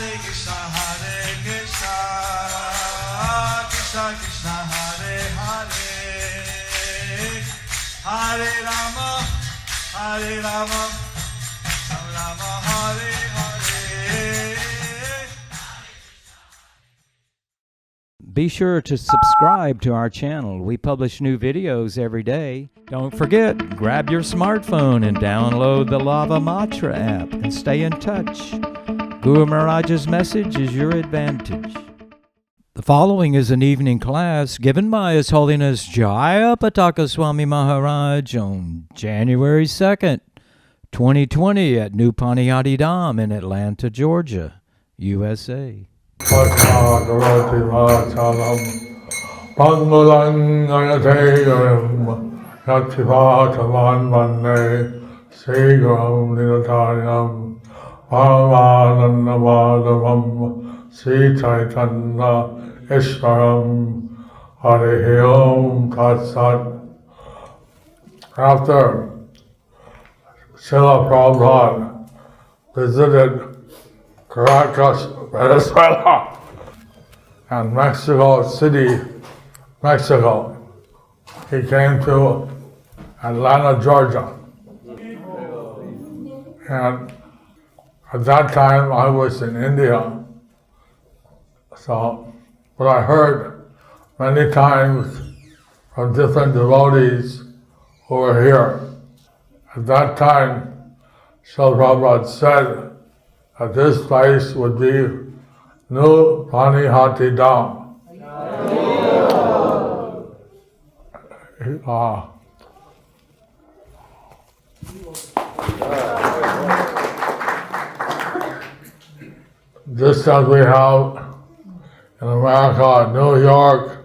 Krishna Krishna Hare Hare Hare Rama Rama Hare Hare. Be sure to subscribe to our channel. We publish new videos every day. Don't forget, grab your smartphone and download the Lava Matra app and stay in touch. Guru Maharaj's message is your advantage. The following is an evening class given by His Holiness Jayapataka Swami Maharaj on January 2nd, 2020 at New Panihati Dhama in Atlanta, Georgia, USA. Sri Chaitanya Ishvaram Hare Om Tat Sat. After Srila Prabhupada visited Caracas, Venezuela, and Mexico City, Mexico, he came to Atlanta, Georgia. And at that time I was in India. So, what I heard many times from different devotees who were here, at that time, Srila Prabhupada said that this place would be New Panihati Dhama. Just as we have in America, New York,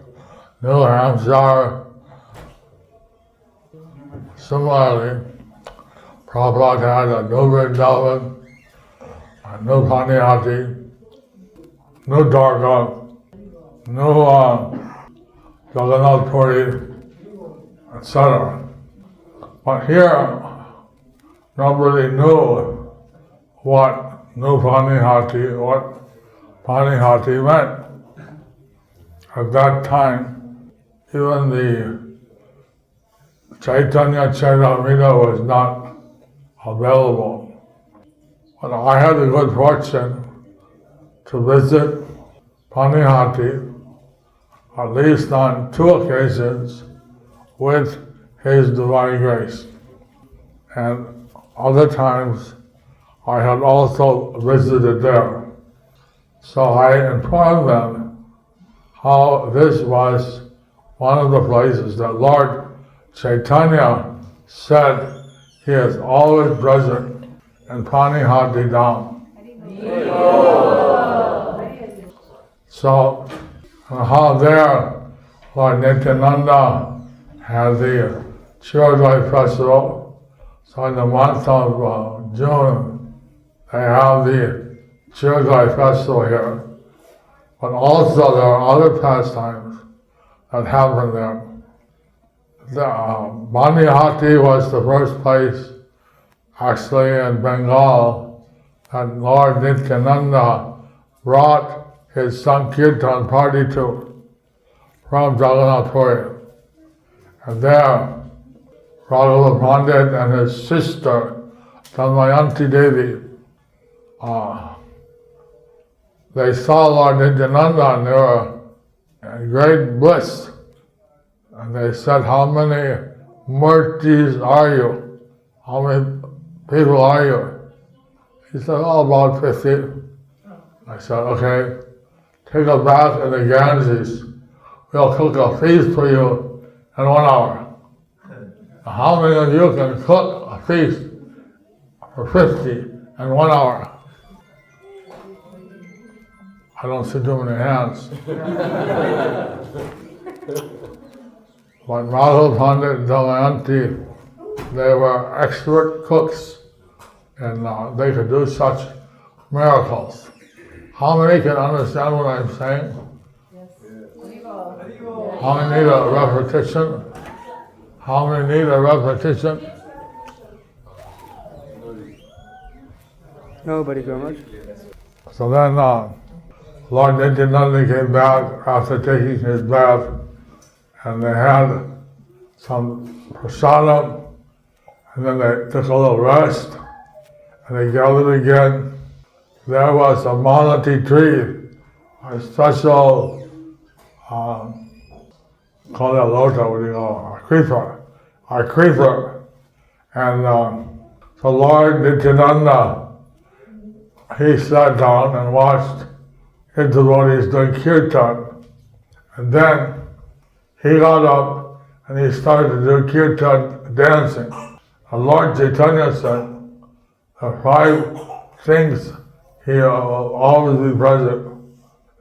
New Hampshire. Similarly, Prabhupada had a New Vrindavan, a New Panihati, New Dwarka, New Jagannath Puri, etc. But here, nobody knew what New Panihati, what Panihati meant. At that time, even the Chaitanya Charitamrita was not available. But I had the good fortune to visit Panihati at least on 2 occasions with His Divine Grace. And other times I had also visited there. So I informed them how this was one of the places that Lord Chaitanya said He is always present in Panihati Dhama. So, how there Lord Nityananda had the Chirodai Festival. So in the month of June, they have the Chirodai Festival here. But also there are other pastimes that happen there. Panihati was the first place, actually in Bengal, that Lord Nityananda brought his Sankirtan party to from Jagannath Puri. And there, Raghava Pandit and his sister, Damayanti Devi, they saw Lord Nityananda and they were in great bliss. And they said, how many murtis are you? How many people are you? He said, oh, about 50. I said, okay, take a bath in the Ganges. We'll cook a feast for you in 1 hour. How many of you can cook a feast for 50 in 1 hour? I don't see too many hands. But Madhav Pandit and Damayanti, they were expert cooks and they could do such miracles. How many can understand what I'm saying? Yes. How many need a repetition? How many need a repetition? Nobody, Gomaj. So then Lord Nityananda came back after taking his bath, and they had some prasadam, and then they took a little rest, and they gathered again. There was a Panihati tree, a special, call it a lota, what do you call it, a creeper. And so Lord Nityananda, he sat down and watched his devotees doing kirtan. And then he got up and he started to do kirtan dancing. And Lord Chaitanya said, the 5 things he will always be present.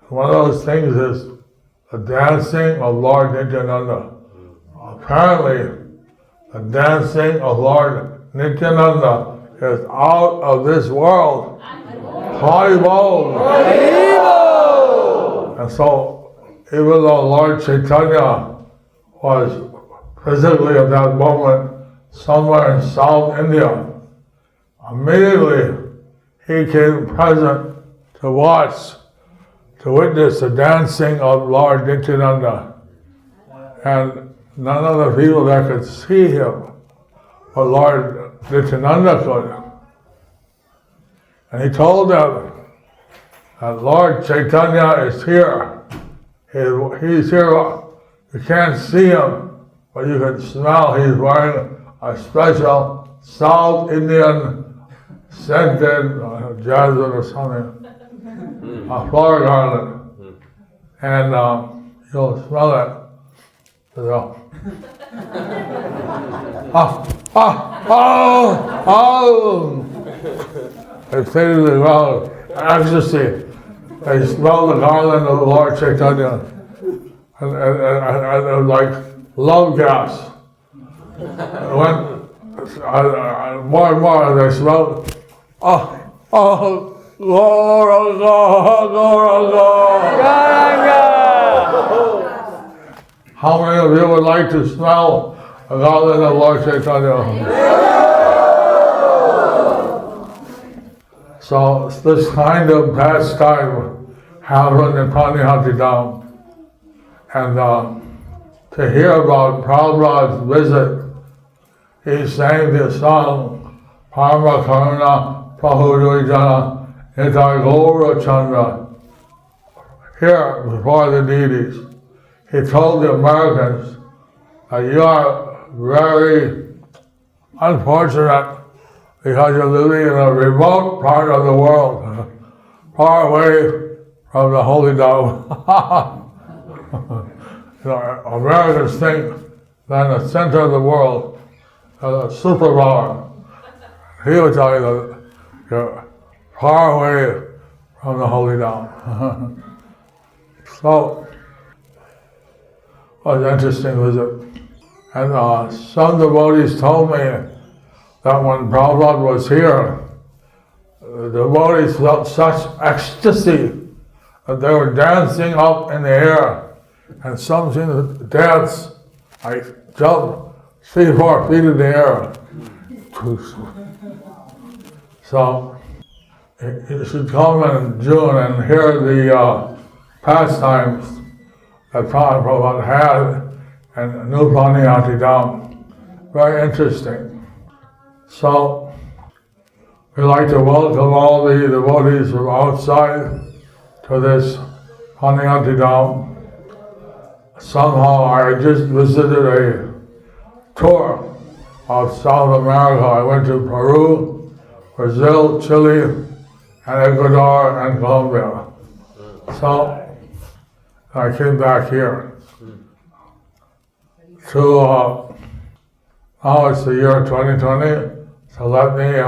One of those things is the dancing of Lord Nityananda. Apparently, the dancing of Lord Nityananda is out of this world. Haribol! And so, even though Lord Chaitanya was physically at that moment somewhere in South India, immediately he came present to watch, to witness the dancing of Lord Nityananda. And none of the people there could see him, but Lord Nityananda could. And he told them that Lord Chaitanya is here. He's here. You can't see him, but you can smell he's wearing a special South Indian scented jasmine or something, a flower garland, and you'll smell it. So, they say to the world, ecstasy. They smell the garland of the Lord Chaitanya, and it was like love gas. When more and more they smell, How many of you would like to smell the garland of Lord Chaitanya? So this kind of pastime happened in Panihati Dhama. And to hear about Prabhupada's visit, he sang this song, Parma Karuna Prabhudujana Nitai Gaura Chandra. Here, before the deities, he told the Americans that you are very unfortunate because you're living in a remote part of the world, far away from the Holy Dhama. Americans think that in the center of the world is a superpower. He would tell you that you're far away from the Holy Dhama. So, it was an interesting visit. And some devotees told me that when Prabhupada was here, the devotees felt such ecstasy that they were dancing up in the air, and some seemed to dance, like jump 3-4 feet in the air. So you should come in June and hear the pastimes that Prabhupada had in New Panihati Dhama. Very interesting. So, we'd like to welcome all the devotees from outside to this Panihati Dhama. Somehow I just visited a tour of South America. I went to Peru, Brazil, Chile, and Ecuador, and Colombia. So, I came back here to now it's the year 2020, so let me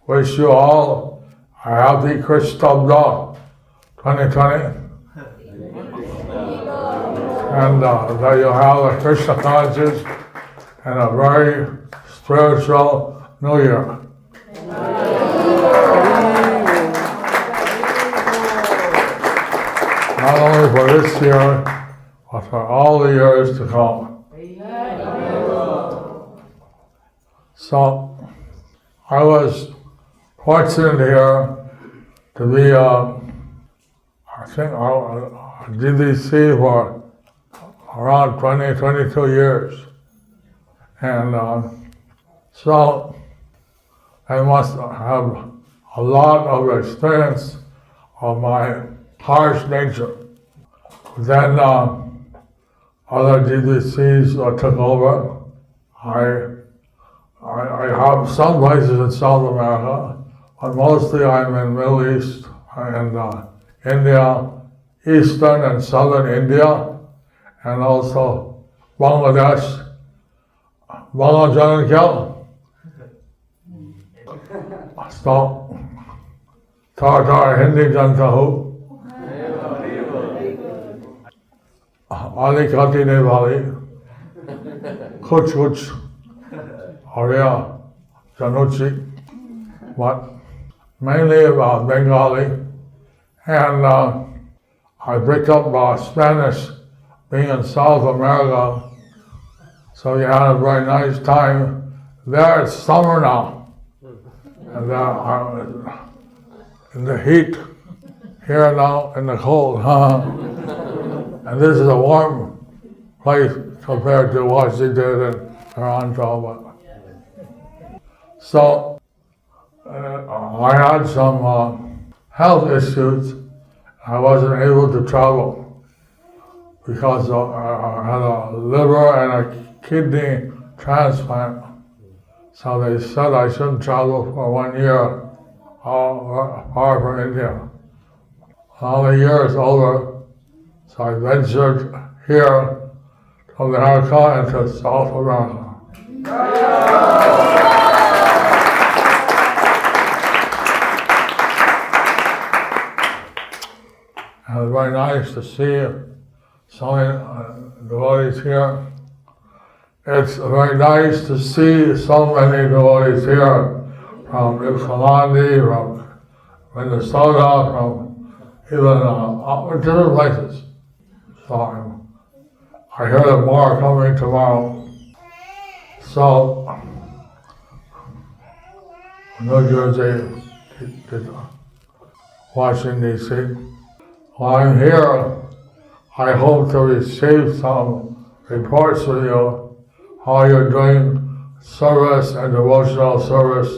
wish you all a happy Krishtabda 2020. And that you have a Krishna conscious and a very spiritual New Year. Not only for this year, but for all the years to come. So, I was fortunate here to be, I think, GDC for around 22 years. And so I must have a lot of experience of my harsh nature. Then other GDCs took over. I have some places in South America, but mostly I'm in Middle East and India, Eastern and Southern India, and also Bangladesh. Bangladesh, so Tartar Hindi Janta Ho. Alikati Nevali, Kuch, Arya, Januchi, but mainly about Bengali. And I picked up Spanish being in South America, so you had a very nice time. There it's summer now, and I'm in the heat, here now in the cold. And this is a warm place compared to Washington and Toronto. So I had some health issues. I wasn't able to travel because I had a liver and a kidney transplant. So they said I shouldn't travel for 1 year far from India. Now the year is over. So I ventured here from America into South America. And it's very nice to see so many devotees here. It's very nice to see so many devotees here from Ypsilanti, from Minnesota, from even different places. So I hear that more are coming tomorrow. So New Jersey, Washington D.C. While I'm here, I hope to receive some reports from you, how you're doing service and devotional service.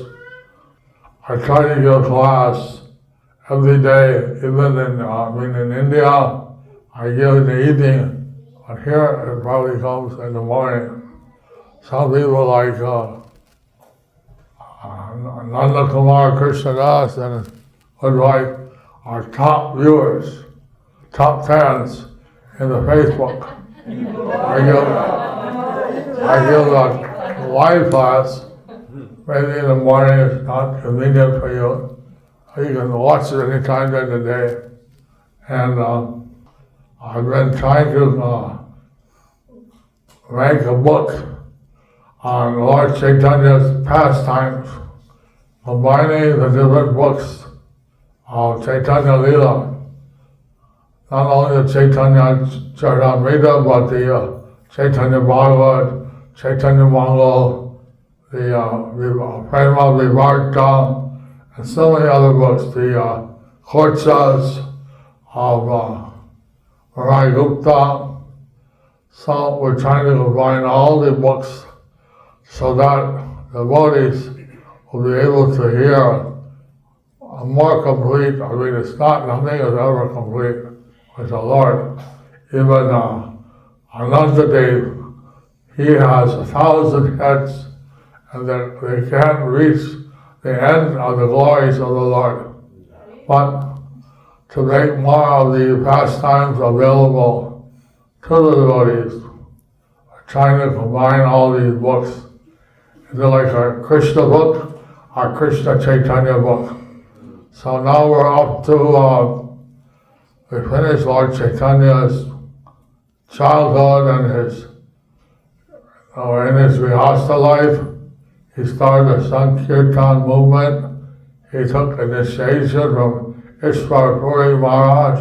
I try to give class every day, even in India. I give in the evening, but here it probably comes in the morning. Some people like Nanda Kumar Krishnadas and his wife are top viewers, top fans in the Facebook. I give a live class, maybe in the morning. It's not convenient for you. You can watch it anytime during the day. And I've been trying to make a book on Lord Chaitanya's pastimes, combining the different books of Chaitanya Leela. Not only the Chaitanya Charitamrita, but the Chaitanya Bhagavat, Chaitanya Mangala, the Prema Vivarta, and so many other books, the Khorchas of Marai Gupta. So we're trying to combine all the books so that the devotees will be able to hear a more complete, it's not, nothing is ever complete with the Lord. Even Anantadev, he has 1,000 heads, and that they can't reach the end of the glories of the Lord. But to make more of the pastimes available to the devotees, we're trying to combine all these books into like a Krishna book, our Krishna Chaitanya book. So now we're up to, we finished Lord Chaitanya's childhood and his, in his Grihastha life. He started the Sankirtan movement. He took initiation from Ishwar Puri Maharaj,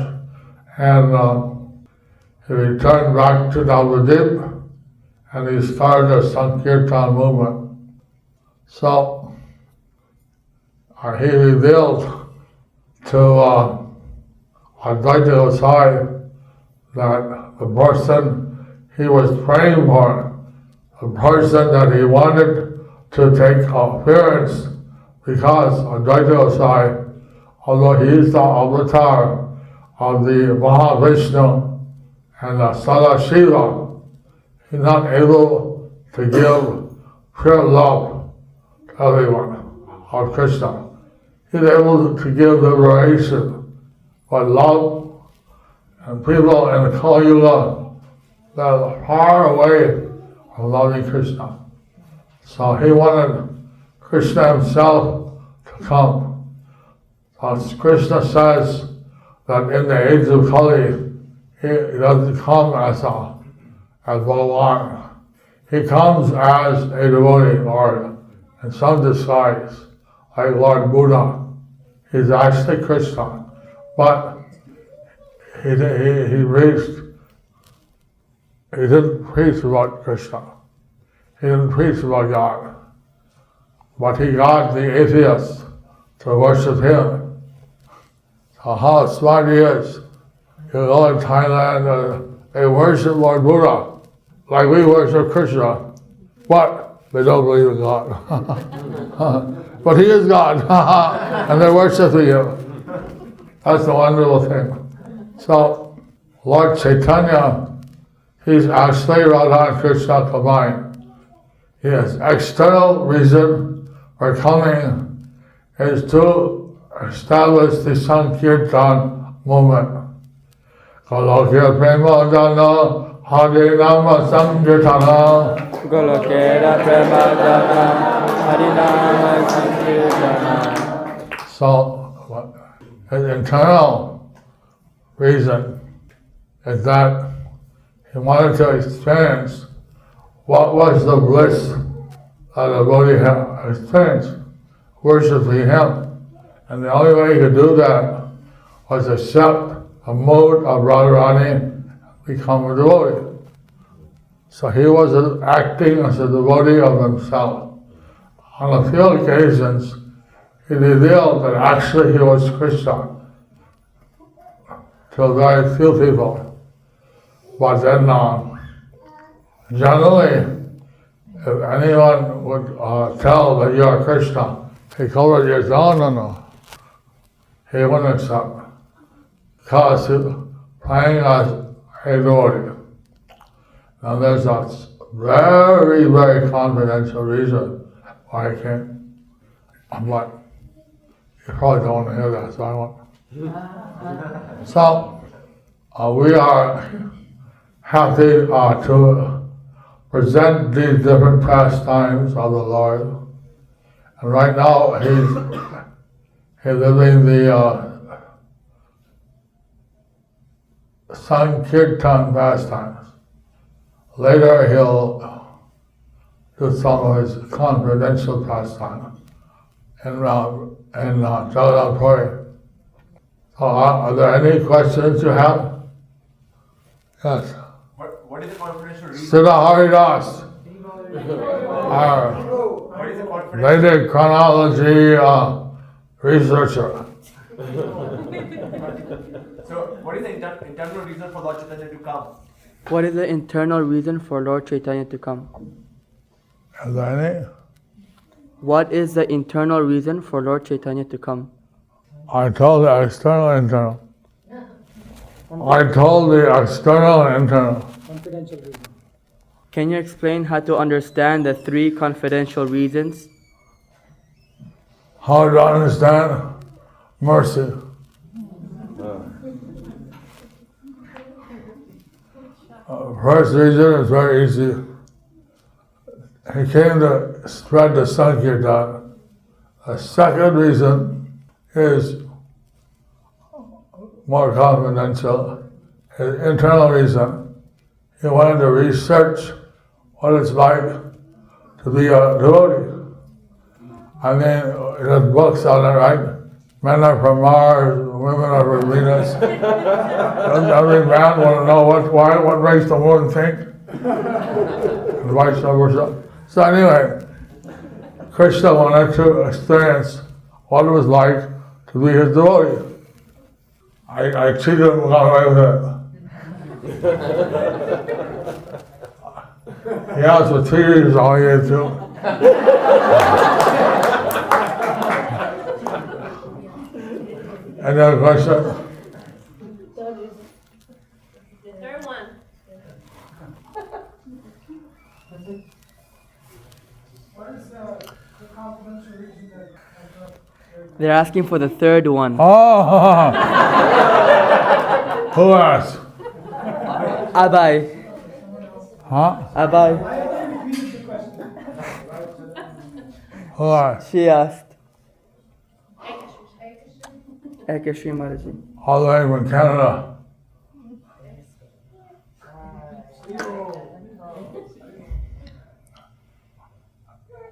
and he returned back to Navadip, and he started the Sankirtan movement. So he revealed to Advaita side that the person he was praying for, the person that he wanted to take appearance, because Advaita side, although he is the avatar of the Mahavishnu and the Sadashiva, he's not able to give pure love to everyone, of Krishna. He's able to give liberation, but love and people in the Kali Yuga that are far away from loving Krishna. So he wanted Krishna himself to come. As Krishna says that in the age of Kali, he doesn't come as Bhagavan. He comes as a devotee Lord in some disguise, like Lord Buddha. He's actually Krishna, but he didn't preach about Krishna. He didn't preach about God. But he got the atheists to worship him. So how smart he is. You go in Thailand, they worship Lord Buddha, like we worship Krishna, but they don't believe in God. But he is God, and they're worshiping him. That's the wonderful thing. So, Lord Chaitanya, he's actually Radha and Krishna combined. His external reason for coming is to establish the Sankirtan movement. Golokya Prema Jana Hare Nama Sankirtana. Golokya Prema Jana Hare Nama Sankirtana. So, his internal reason is that he wanted to experience what was the bliss that the devotee had experienced, worshiping him. And the only way he could do that was accept a mode of Radharani, become a devotee. So he was acting as a devotee of himself. On a few occasions, he revealed that actually he was Krishna to very few people. But then generally, if anyone would tell that you are Krishna, he covered your no. He wouldn't accept. Because he's playing as a devotee. Now there's a very, very confidential reason why I can't. But you probably don't want to hear that, so I won't. So we are happy to present these different pastimes of the Lord. And right now he's living the Sankirtan pastimes. Later he'll do some of his confidential pastimes in Jagannath Puri. So are there any questions you have? Yes. What is the confidential reason? Siddha Haridas, What is the confidential? Vedic chronology researcher. So, what is the internal reason for Lord Chaitanya to come? What is the internal reason for Lord Chaitanya to come? Is there any? What is the internal reason for Lord Chaitanya to come? I told the external and internal. I told the external and internal. Can you explain how to understand the three confidential reasons? How to understand mercy. First reason is very easy. He came to spread the Sankirtan. The second reason is more confidential. His internal reason, he wanted to research what it's like to be a devotee. I mean, there's books on it, right? Men are from Mars, women are from Venus. Doesn't every man want to know what makes the woman think? And vice versa. So anyway, Krishna wanted to experience what it was like to be his devotee. I cheated and got away with it. He asked for 3 years, all he had to. Any other question? The third one. What is the confidential reason that They're asking for the third one. Oh! Who asked? Abai. Huh? Abai. Who asked? She asked. Ekashri Mataji. All the way from Canada.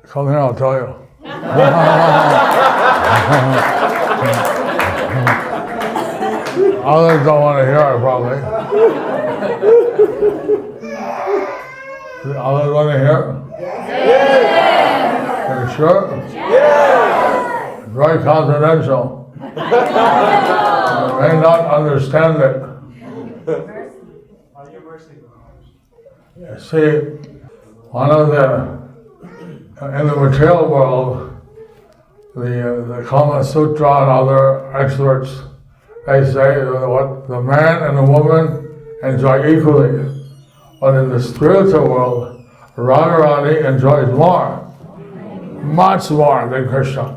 Come here, I'll tell you. Others don't want to hear it, probably. Others want to hear it? Yes! Are you sure? Yes! It's very confidential. You may not understand it. You see, one of in the material world, the Kama Sutra and other experts, they say what the man and the woman enjoy equally. But in the spiritual world, Radharani enjoys more, much more than Krishna.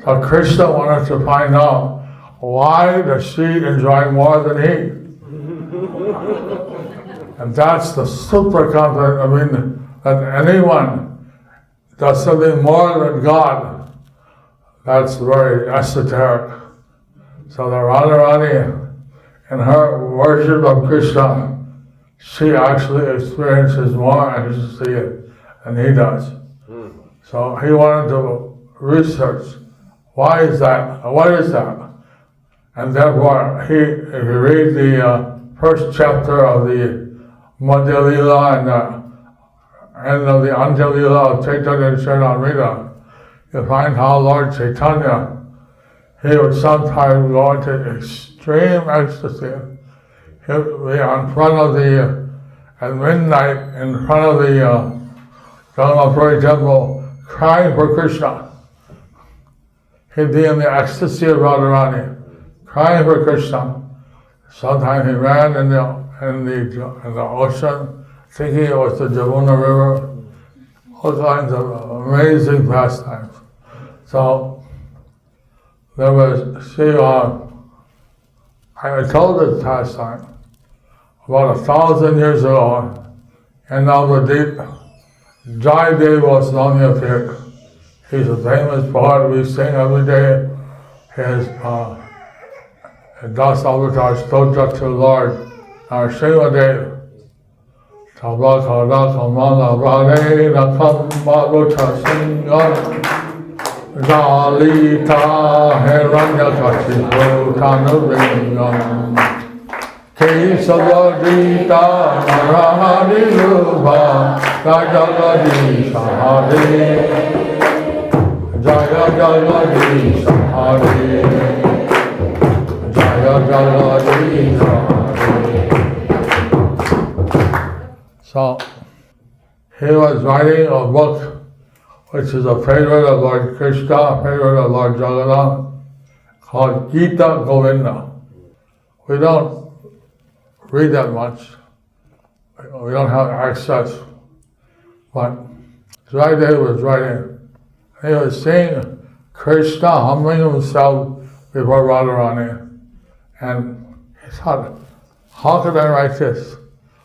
So Krishna wanted to find out, why does she enjoy more than he? And that's the super confident, that anyone does something more than God. That's very esoteric. So the Radharani, in her worship of Krishna, she actually experiences more ecstasy than he does. So he wanted to research, why is that? What is that? And therefore, if you read the first chapter of the Madhya Lila and the end of the Anja Lila of Chaitanya Charitamrita, you find how Lord Chaitanya, he would sometimes go into extreme ecstasy. He would be at midnight, in front of the Jagannath temple, crying for Krishna. He'd be in the ecstasy of Radharani, crying for Krishna. Sometimes he ran in the ocean, thinking it was the Jamuna River. All kinds of amazing pastimes. So there was, I told this pastime about 1,000 years ago, in Navadip, Jayadeva Swami appeared. He's a famous poet. We sing every day his Das Avatar Stotra to Lord Narasimhadev. Tabakara Kamala Rane Nakam Maruta Singam Lalita Heranya Kashipo Tanuvingam Kesavadita Narahari Rupa Jayagadi Sahari Jayagadi Sahari Jayagadi Sahari. So he was writing a book which is a favorite of Lord Krishna, a favorite of Lord Jagannath, called Gita Govinda. We don't read that much. We don't have access. But Jayadeva was writing. He was seeing Krishna humbling himself before Radharani. And he thought, how can I write this?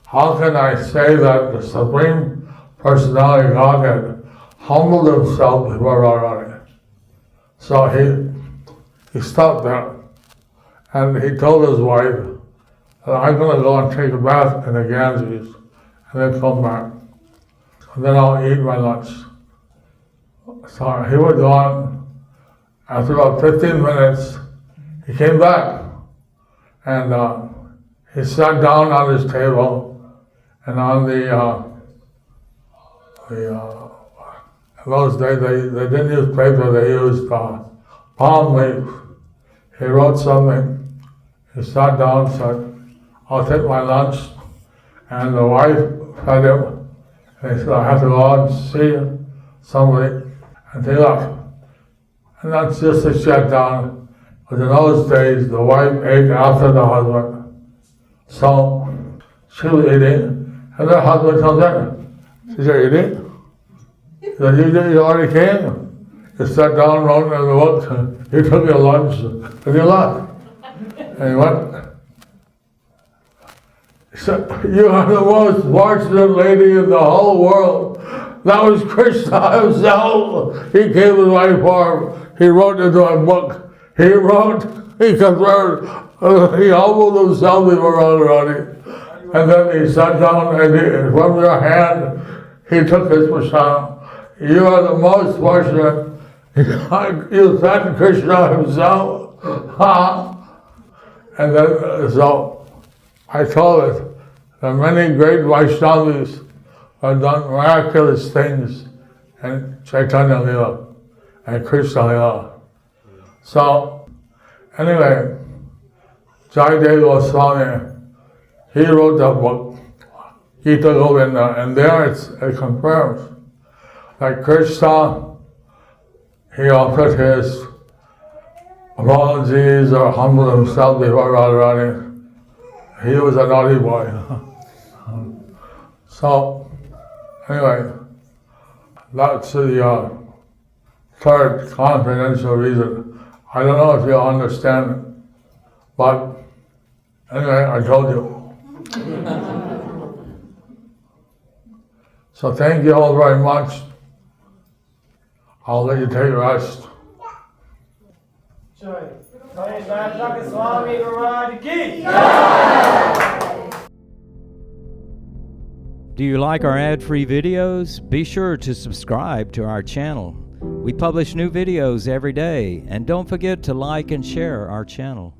How can I say that the Supreme Personality of Godhead humbled himself before Radharani? So he stopped there, and he told his wife that I'm going to go and take a bath in the Ganges, and then come back, and then I'll eat my lunch. So he was gone. After about 15 minutes, he came back, and he sat down on his table. And on in those days, they didn't use paper, they used palm leaf. He wrote something. He he sat down and said, I'll take my lunch. And the wife fed him. And he said, I have to go out and see somebody. And he left. And that's just to shut down. But in those days, the wife ate after the husband. So she was eating, and her husband comes in. She said, eating? He said, you already came. You sat down, wrote in the book, you took your lunch, and you left. And he went. He said, you are the most fortunate lady in the whole world. That was Krishna himself. He came in my form. He wrote into a book. He conferred. He humbled himself before everybody. And then he sat down and from your hand, he took his prasad. You are the most fortunate. You said Krishna himself. And then, so I told it that many great Vaishnavis have done miraculous things in Chaitanya Lila and Krishna Lila. So, anyway, Jayapataka Swami, he wrote that book, Gita Govinda, and there it confirms that Krishna, he offered his apologies or humbled himself before Radharani. He was a naughty boy. So, anyway, that's the third confidential reason. I don't know if you understand it, but anyway, I told you. So thank you all very much. I'll let you take rest. Jayapataka Swami Maharaj ki. Do you like our ad-free videos? Be sure to subscribe to our channel. We publish new videos every day, and don't forget to like and share our channel.